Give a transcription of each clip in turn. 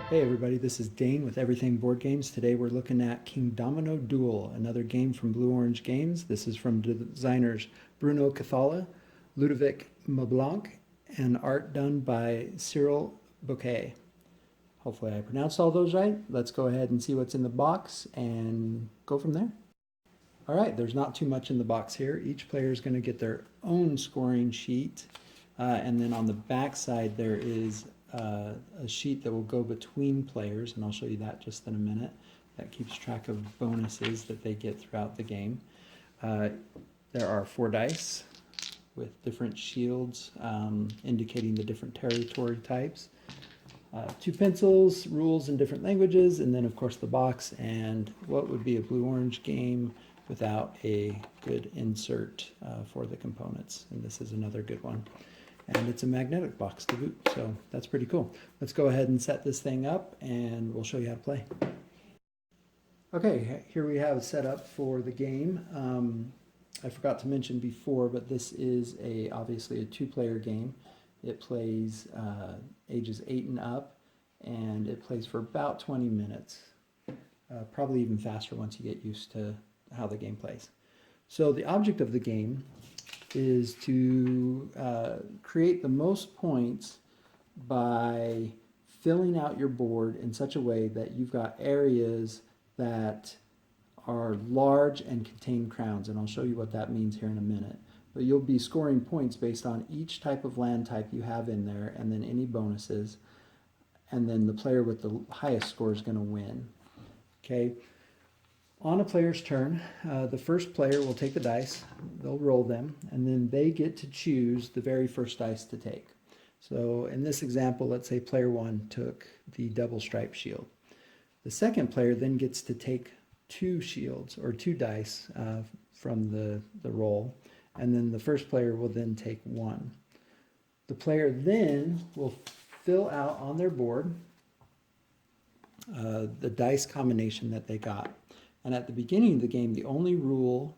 Hey everybody, this is Dane with Everything Board Games. Today we're looking at Kingdomino Duel, another game from Blue Orange Games. This is from designers Bruno Cathala, Ludovic Mablanc, and art done by Cyril Bouquet. Hopefully I pronounced all those right. Let's go ahead and see what's in the box and go from there. All right, there's not too much in the box here. Each player is going to get their own scoring sheet, and then on the back side there is a sheet that will go between players, and I'll show you that just in a minute. That keeps track of bonuses that they get throughout the game. There are 4 dice with different shields indicating the different territory types. 2 pencils, rules in different languages, and then of course the box, and what would be a blue-orange game without a good insert for the components. And this is another good one. And it's a magnetic box to boot, so that's pretty cool. Let's go ahead and set this thing up and we'll show you how to play. Okay, here we have a setup for the game. I forgot to mention before, but this is obviously a 2-player game. It plays ages 8 and up, and it plays for about 20 minutes. Probably even faster once you get used to how the game plays. So the object of the game is to create the most points by filling out your board in such a way that you've got areas that are large and contain crowns, and I'll show you what that means here in a minute. But you'll be scoring points based on each type of land type you have in there, and then any bonuses, and then the player with the highest score is going to win. Okay. On a player's turn, the first player will take the dice, they'll roll them, and then they get to choose the very first dice to take. So in this example, let's say player 1 took the double stripe shield. The second player then gets to take 2 shields, or 2 dice from the roll, and then the first player will then take 1. The player then will fill out on their board the dice combination that they got. And at the beginning of the game, the only rule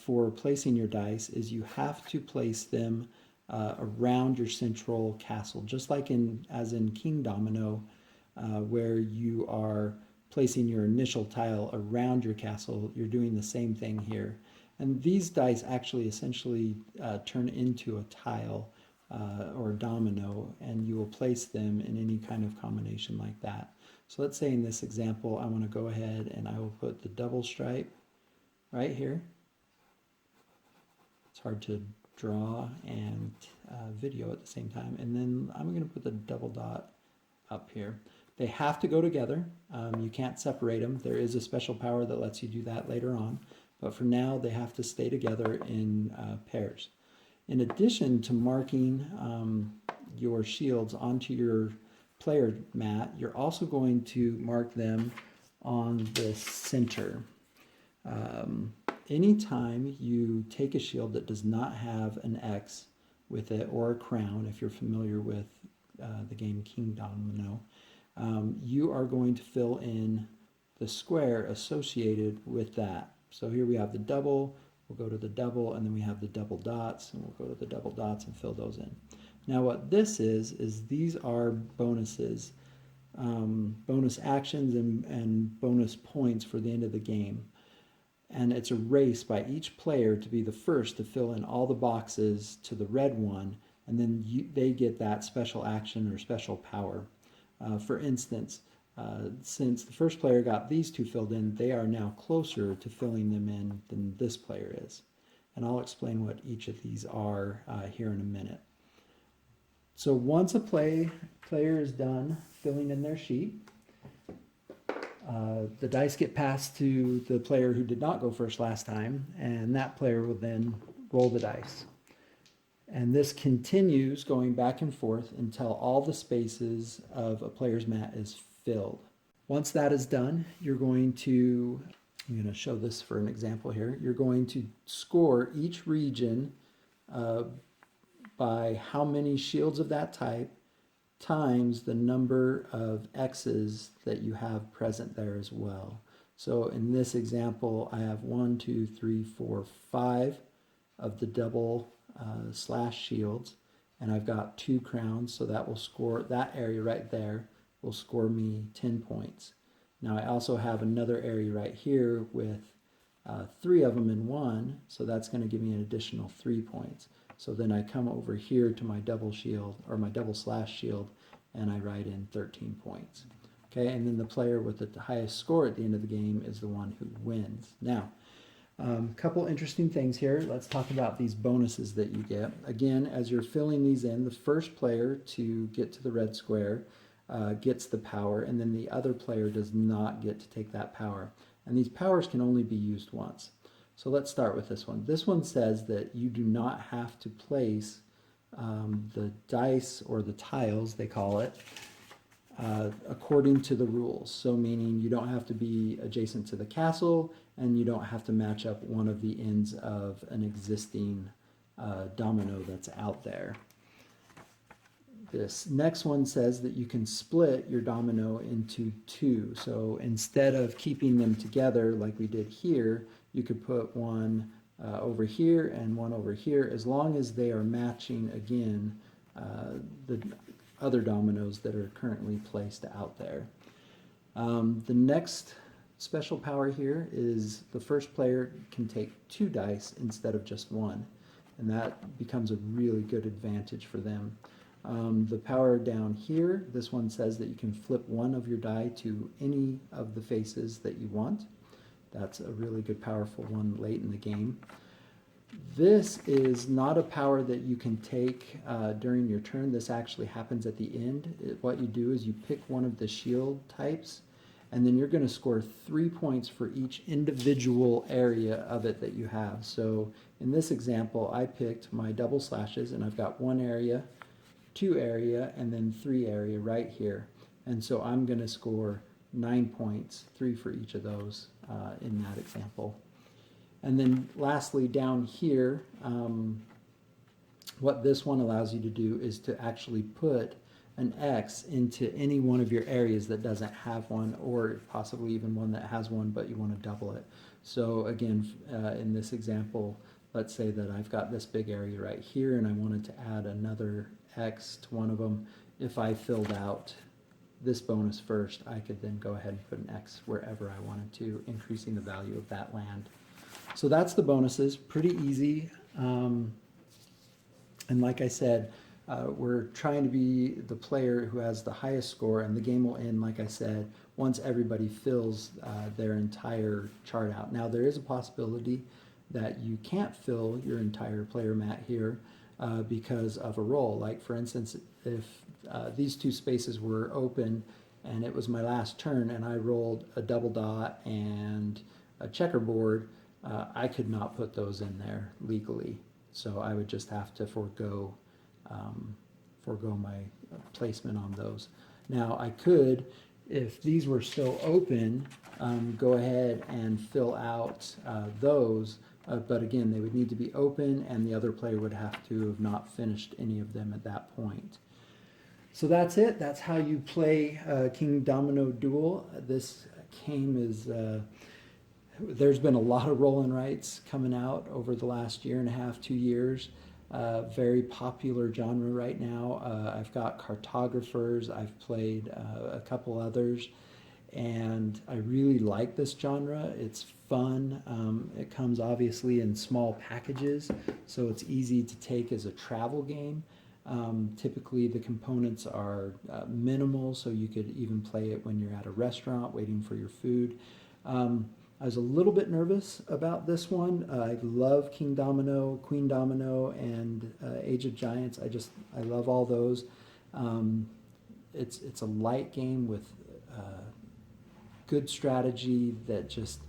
for placing your dice is you have to place them around your central castle, just like as in Kingdomino, where you are placing your initial tile around your castle. You're doing the same thing here. And these dice actually essentially turn into a tile or a domino, and you will place them in any kind of combination like that. So let's say in this example, I want to go ahead and I will put the double stripe right here. It's hard to draw and video at the same time. And then I'm going to put the double dot up here. They have to go together. You can't separate them. There is a special power that lets you do that later on. But for now, they have to stay together in pairs. In addition to marking your shields onto your player mat, you're also going to mark them on the center. Anytime you take a shield that does not have an X with it or a crown, if you're familiar with the game Kingdomino, you are going to fill in the square associated with that. So here we have the double, we'll go to the double, and then we have the double dots, and we'll go to the double dots and fill those in. Now what this is these are bonuses, bonus actions and bonus points for the end of the game. And it's a race by each player to be the first to fill in all the boxes to the red one, and then they get that special action or special power. For instance, since the first player got these 2 filled in, they are now closer to filling them in than this player is. And I'll explain what each of these are here in a minute. So once a player is done filling in their sheet, the dice get passed to the player who did not go first last time, and that player will then roll the dice. And this continues going back and forth until all the spaces of a player's mat is filled. Once that is done, I'm going to show this for an example here. You're going to score each region by how many shields of that type times the number of X's that you have present there as well. So in this example, I have 1, 2, 3, 4, 5 of the double slash shields, and I've got 2 crowns, so that will score that area right there will score me 10 points. Now I also have another area right here with 3 of them in one, so that's going to give me an additional 3 points. So then I come over here to my double shield, or my double slash shield, and I write in 13 points. Okay, and then the player with the highest score at the end of the game is the one who wins. Now, a couple interesting things here. Let's talk about these bonuses that you get. Again, as you're filling these in, the first player to get to the red square gets the power, and then the other player does not get to take that power. And these powers can only be used once. So let's start with this one. This one says that you do not have to place the dice, or the tiles, they call it, according to the rules. So meaning you don't have to be adjacent to the castle, and you don't have to match up one of the ends of an existing domino that's out there. This next one says that you can split your domino into 2. So instead of keeping them together like we did here, you could put one over here and one over here, as long as they are matching, again, the other dominoes that are currently placed out there. The next special power here is the first player can take 2 dice instead of just 1, and that becomes a really good advantage for them. The power down here, this one says that you can flip one of your die to any of the faces that you want. That's a really good, powerful one late in the game. This is not a power that you can take during your turn. This actually happens at the end. What you do is you pick one of the shield types, and then you're going to score 3 points for each individual area of it that you have. So in this example, I picked my double slashes, and I've got 1 area, 2 area, and then 3 area right here. And so I'm going to score 9 points, 3 for each of those in that example. And then lastly, down here, what this one allows you to do is to actually put an X into any one of your areas that doesn't have one, or possibly even one that has one, but you want to double it. So again, in this example, let's say that I've got this big area right here, and I wanted to add another X to one of them. If I filled out this bonus first, I could then go ahead and put an X wherever I wanted to, increasing the value of that land. So that's the bonuses, pretty easy. And like I said, we're trying to be the player who has the highest score, and the game will end, like I said, once everybody fills their entire chart out. Now, there is a possibility that you can't fill your entire player mat here because of a roll. Like, for instance, if these 2 spaces were open and it was my last turn and I rolled a double dot and a checkerboard, I could not put those in there legally. So I would just have to forego my placement on those. Now I could, if these were still open, go ahead and fill out those, but again, they would need to be open, and the other player would have to have not finished any of them at that point. So that's it. That's how you play Kingdomino Duel. This game is... there's been a lot of roll and writes coming out over the last 1.5 to 2 years. Very popular genre right now. I've got cartographers, I've played a couple others, and I really like this genre. It's fun. It comes obviously in small packages, so it's easy to take as a travel game. Typically the components are minimal, so you could even play it when you're at a restaurant waiting for your food. I was a little bit nervous about this one. I love Kingdomino, Queen Domino, and Age of Giants. I love all those. It's a light game with good strategy that just,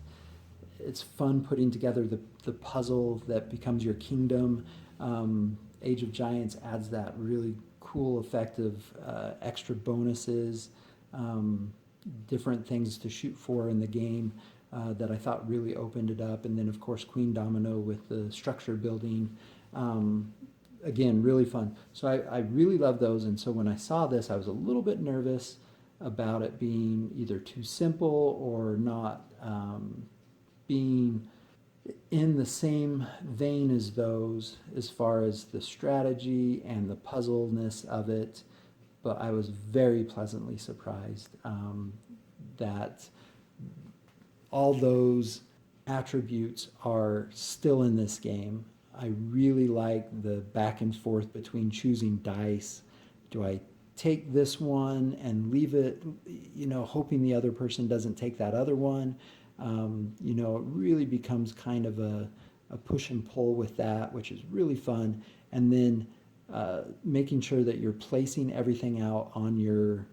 it's fun putting together the puzzle that becomes your kingdom. Age of Giants adds that really cool effect of extra bonuses, different things to shoot for in the game. That I thought really opened it up. And then of course Queen Domino with the structure building, again, really fun. So I really love those, and so when I saw this, I was a little bit nervous about it being either too simple or not being in the same vein as those as far as the strategy and the puzzleness of it. but I was very pleasantly surprised that all those attributes are still in this game. I really like the back and forth between choosing dice. Do I take this one and leave it, hoping the other person doesn't take that other one? It really becomes kind of a push and pull with that, which is really fun. And then making sure that you're placing everything out on your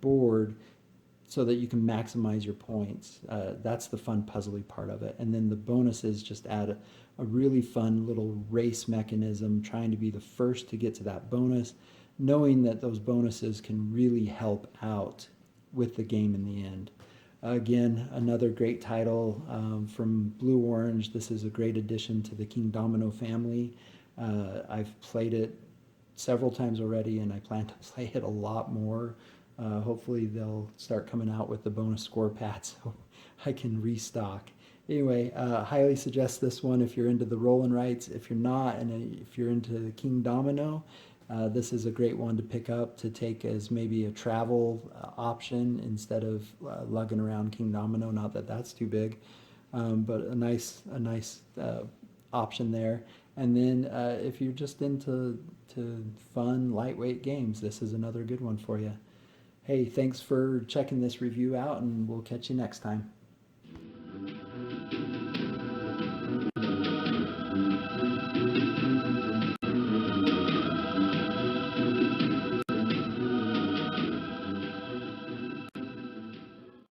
board so that you can maximize your points. That's the fun puzzly part of it. And then the bonuses just add a really fun little race mechanism, trying to be the first to get to that bonus, knowing that those bonuses can really help out with the game in the end. Again, another great title from Blue Orange. This is a great addition to the Kingdomino family. I've played it several times already, and I plan to play it a lot more. Hopefully they'll start coming out with the bonus score pad so I can restock. Anyway, highly suggest this one if you're into the roll and writes. If you're not, and if you're into Kingdomino, this is a great one to pick up to take as maybe a travel option instead of lugging around Kingdomino. Not that that's too big, but a nice option there. And then if you're just into fun, lightweight games, this is another good one for you. Hey, thanks for checking this review out, and we'll catch you next time.